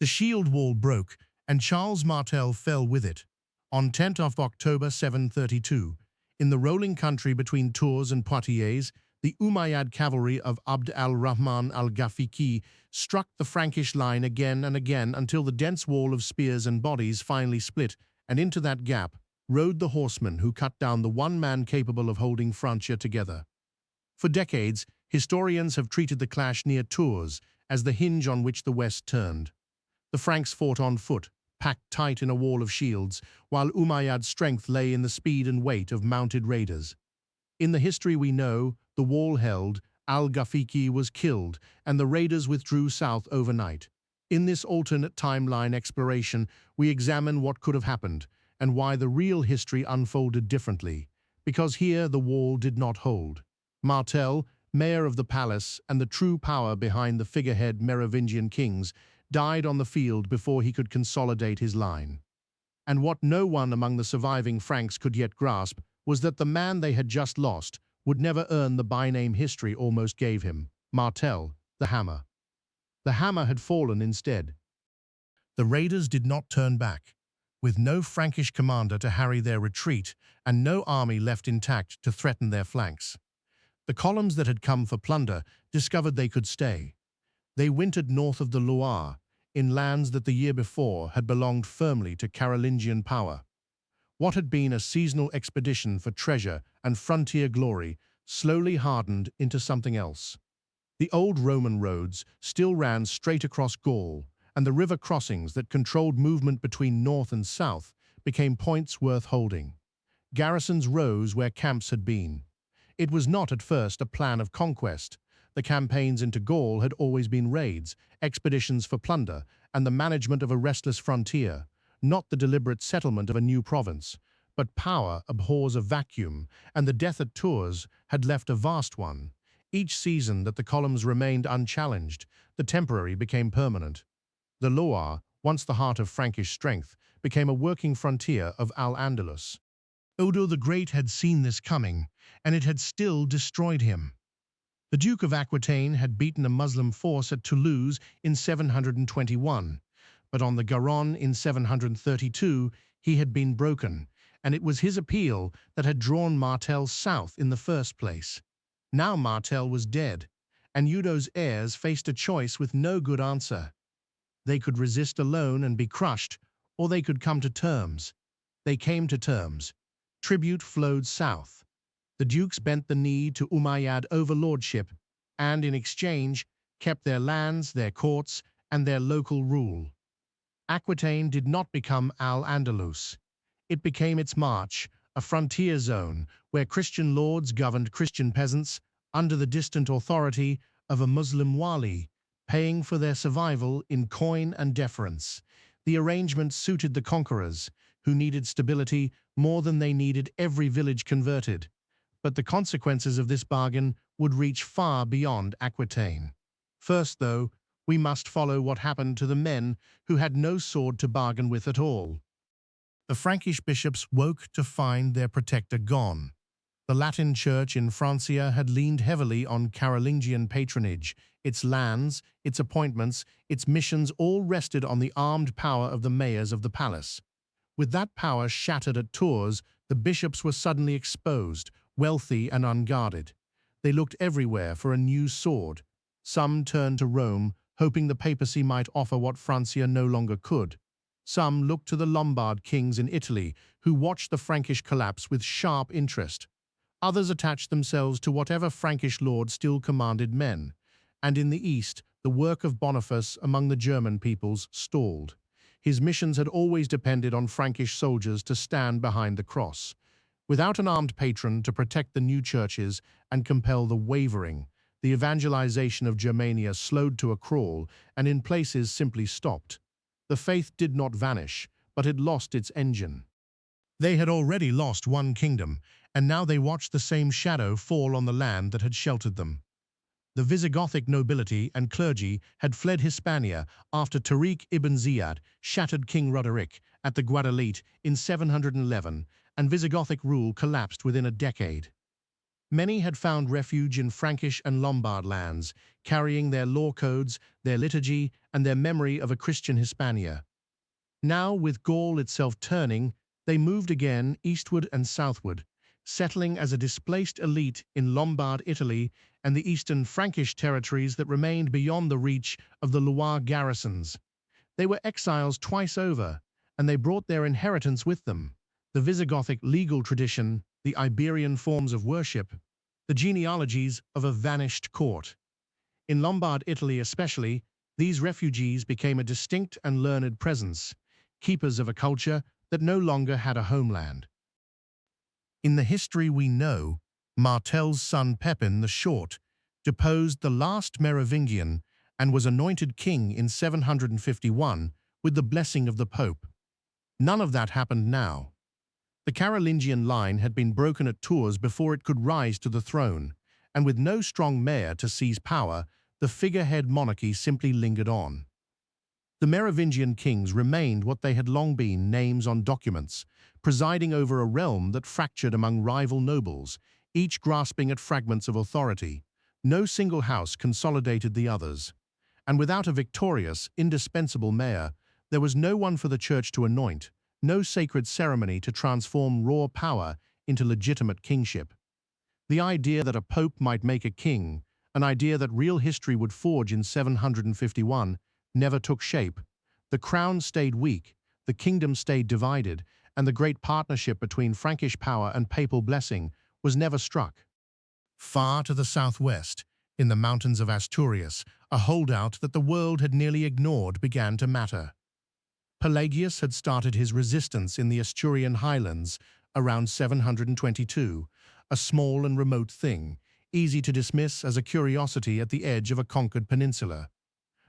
The shield wall broke, and Charles Martel fell with it. On 10th of October 732, in the rolling country between Tours and Poitiers, the Umayyad cavalry of Abd al-Rahman al-Ghafiqi struck the Frankish line again and again until the dense wall of spears and bodies finally split, and into that gap rode the horsemen who cut down the one man capable of holding Francia together. For decades, historians have treated the clash near Tours as the hinge on which the West turned. The Franks fought on foot, packed tight in a wall of shields, while Umayyad's strength lay in the speed and weight of mounted raiders. In the history we know, the wall held, al-Ghafiqi was killed, and the raiders withdrew south overnight. In this alternate timeline exploration, we examine what could have happened, and why the real history unfolded differently, because here the wall did not hold. Martel, mayor of the palace and the true power behind the figurehead Merovingian kings, died on the field before he could consolidate his line. And what no one among the surviving Franks could yet grasp was that the man they had just lost would never earn the byname history almost gave him, Martel, the Hammer. The hammer had fallen instead. The raiders did not turn back. With no Frankish commander to harry their retreat and no army left intact to threaten their flanks, the columns that had come for plunder discovered they could stay. They wintered north of the Loire, in lands that the year before had belonged firmly to Carolingian power. What had been a seasonal expedition for treasure and frontier glory slowly hardened into something else. The old Roman roads still ran straight across Gaul, and the river crossings that controlled movement between north and south became points worth holding. Garrisons rose where camps had been. It was not at first a plan of conquest. The campaigns into Gaul had always been raids, expeditions for plunder, and the management of a restless frontier, not the deliberate settlement of a new province. But power abhors a vacuum, and the death at Tours had left a vast one. Each season that the columns remained unchallenged, the temporary became permanent. The Loire, once the heart of Frankish strength, became a working frontier of Al-Andalus. Odo the Great had seen this coming, and it had still destroyed him. The Duke of Aquitaine had beaten a Muslim force at Toulouse in 721, but on the Garonne in 732 he had been broken, and it was his appeal that had drawn Martel south in the first place. Now Martel was dead, and Udo's heirs faced a choice with no good answer. They could resist alone and be crushed, or they could come to terms. They came to terms. Tribute flowed south. The dukes bent the knee to Umayyad overlordship, and in exchange kept their lands, their courts, and their local rule. Aquitaine did not become Al-Andalus. It became its march, a frontier zone where Christian lords governed Christian peasants under the distant authority of a Muslim wali, paying for their survival in coin and deference. The arrangement suited the conquerors, who needed stability more than they needed every village converted. But the consequences of this bargain would reach far beyond Aquitaine. First, though, we must follow what happened to the men who had no sword to bargain with at all. The Frankish bishops woke to find their protector gone. The Latin Church in Francia had leaned heavily on Carolingian patronage. Its lands, its appointments, its missions all rested on the armed power of the mayors of the palace. With that power shattered at Tours, the bishops were suddenly exposed, wealthy and unguarded. They looked everywhere for a new sword. Some turned to Rome, hoping the papacy might offer what Francia no longer could. Some looked to the Lombard kings in Italy, who watched the Frankish collapse with sharp interest. Others attached themselves to whatever Frankish lord still commanded men. And in the east, the work of Boniface among the German peoples stalled. His missions had always depended on Frankish soldiers to stand behind the cross. Without an armed patron to protect the new churches and compel the wavering, the evangelization of Germania slowed to a crawl and in places simply stopped. The faith did not vanish, but it lost its engine. They had already lost one kingdom, and now they watched the same shadow fall on the land that had sheltered them. The Visigothic nobility and clergy had fled Hispania after Tariq ibn Ziyad shattered King Roderick at the Guadalete in 711, and Visigothic rule collapsed within a decade. Many had found refuge in Frankish and Lombard lands, carrying their law codes, their liturgy, and their memory of a Christian Hispania. Now, with Gaul itself turning, they moved again eastward and southward, settling as a displaced elite in Lombard Italy and the eastern Frankish territories that remained beyond the reach of the Loire garrisons. They were exiles twice over, and they brought their inheritance with them: the Visigothic legal tradition, the Iberian forms of worship, the genealogies of a vanished court. In Lombard Italy especially, these refugees became a distinct and learned presence, keepers of a culture that no longer had a homeland. In the history we know, Martel's son Pepin the Short deposed the last Merovingian and was anointed king in 751 with the blessing of the Pope. None of that happened now. The Carolingian line had been broken at Tours before it could rise to the throne, and with no strong mayor to seize power, the figurehead monarchy simply lingered on. The Merovingian kings remained what they had long been: names on documents, presiding over a realm that fractured among rival nobles, each grasping at fragments of authority. No single house consolidated the others. And without a victorious, indispensable mayor, there was no one for the church to anoint, no sacred ceremony to transform raw power into legitimate kingship. The idea that a pope might make a king, an idea that real history would forge in 751, never took shape. The crown stayed weak, the kingdom stayed divided, and the great partnership between Frankish power and papal blessing was never struck. Far to the southwest, in the mountains of Asturias, a holdout that the world had nearly ignored began to matter. Pelagius had started his resistance in the Asturian highlands around 722, a small and remote thing, easy to dismiss as a curiosity at the edge of a conquered peninsula.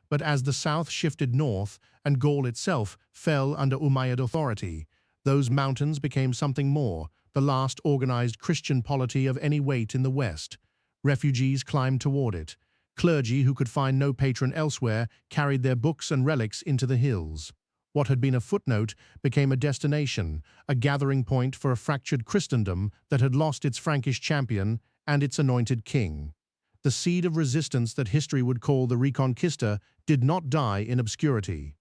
But as the south shifted north and Gaul itself fell under Umayyad authority, those mountains became something more: the last organized Christian polity of any weight in the west. Refugees climbed toward it. Clergy who could find no patron elsewhere carried their books and relics into the hills. What had been a footnote became a destination, a gathering point for a fractured Christendom that had lost its Frankish champion and its anointed king. The seed of resistance that history would call the Reconquista did not die in obscurity.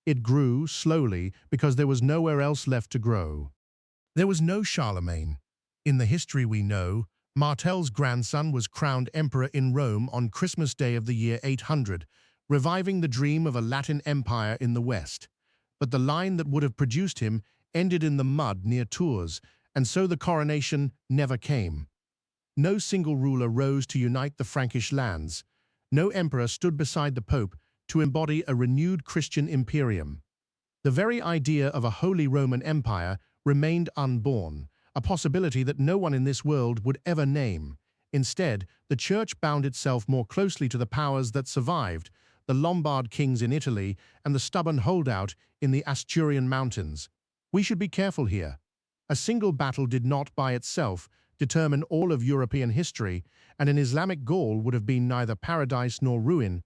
It grew slowly because there was nowhere else left to grow. There was no Charlemagne. In the history we know, Martel's grandson was crowned emperor in Rome on Christmas Day of the year 800, reviving the dream of a Latin empire in the west. But the line that would have produced him ended in the mud near Tours, and so the coronation never came. No single ruler rose to unite the Frankish lands. No emperor stood beside the Pope to embody a renewed Christian imperium. The very idea of a Holy Roman Empire remained unborn, a possibility that no one in this world would ever name. Instead, the Church bound itself more closely to the powers that survived: the Lombard kings in Italy and the stubborn holdout in the Asturian mountains. We should be careful here. A single battle did not, by itself, determine all of European history, and an Islamic Gaul would have been neither paradise nor ruin,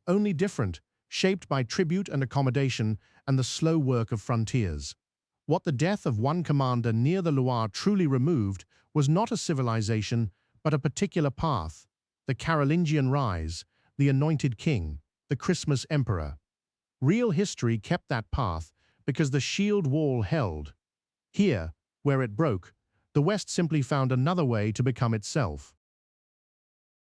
only different, shaped by tribute and accommodation and the slow work of frontiers. What the death of one commander near the Loire truly removed was not a civilization, but a particular path: the Carolingian rise, the anointed king, the Christmas emperor. Real history kept that path because the shield wall held. Here, where it broke, the West simply found another way to become itself.